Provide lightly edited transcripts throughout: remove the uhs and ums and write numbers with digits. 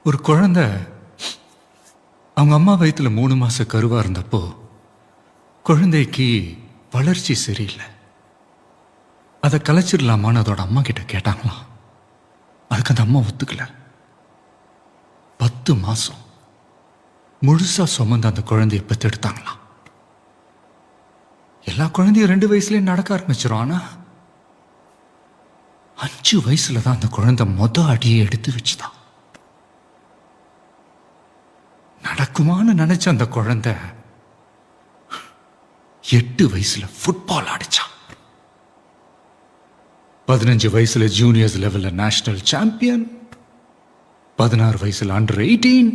ஒரு குழந்தை அவங்க அம்மா வயிற்றுல 3 மாசம் கருவா இருந்தப்போ குழந்தைக்கு வளர்ச்சி சரியில்லை. அதை கலைச்சிடலாமான்னு அதோட அம்மா கிட்ட கேட்டாங்களாம். அதுக்கு அந்த அம்மா ஒத்துக்கல. 10 மாசம் முழுசா சுமந்து அந்த குழந்தைய பெற்றெடுத்தாங்களாம். எல்லா குழந்தையும் 2 வயசுலயே நடக்க ஆரம்பிச்சிடும். ஆனா 5 வயசுல தான் அந்த குழந்தை அடியை எடுத்து வச்சுதான். நடக்குமான்னு நினைச்ச அந்த குழந்தை 8 வயசுல ஃபுட்பால் ஆடிச்சான். 15 வயசுல ஜூனியர்ஸ் லெவல்ல நேஷனல் சாம்பியன், 16 வயசுல அண்டர் 18,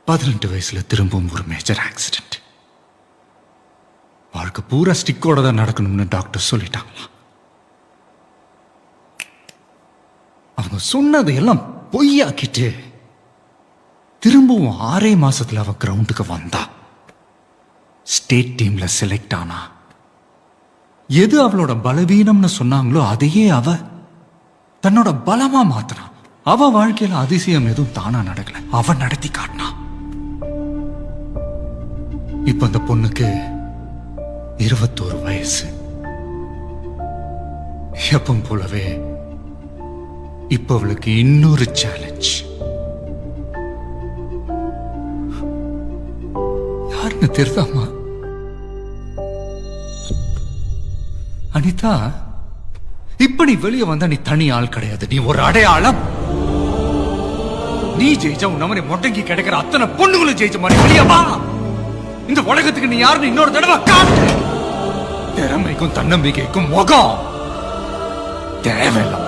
18 வயசுல திரும்பவும் ஒரு மேஜர் ஆக்சிடென்ட். வாழ்க்கை பூரா ஸ்டிக்கோட தான் நடக்கணும்னு டாக்டர் சொல்லிட்டாங்களாம். அவங்க சொன்னதை எல்லாம் பொய்யாக்கிட்டு திரும்பவும் 6 மாசத்துல அவ கிரவுண்டுக்கு வந்தா. ஸ்டேட் டீம்ல செலக்ட் ஆனா. எது அவளோட பலவீனம்னு சொன்னாங்களோ அதையே அவ தன்னோட பலமா மாத்தினா. அவ வாழ்க்கையில அதிசயம் எதுவும் தானா நடக்கல, அவ நடத்தி காட்டினா. இப்ப அந்த பொண்ணுக்கு 21 வயசு. எப்பவும் போலவே இப்ப அவளுக்கு இன்னொரு சேலஞ்ச். யாருன்னு தெரியுதாமா? அனிதா, இப்ப நீ வெளியே வந்தா நீ தனி ஆள் கிடையாது, நீ ஒரு அடையாளம். நீ ஜெயிச்சா உன் மாதிரி முடங்கி கிடைக்கிற அத்தனை பொண்ணுங்களும் ஜெயிச்ச மாதிரி வெளியே வா. இந்த உலகத்துக்கு நீ யாருன்னு இன்னொரு தடவை காட்டு. திறமைக்கும் தன்னம்பிக்கைக்கும் முகம் தேவையில்லை.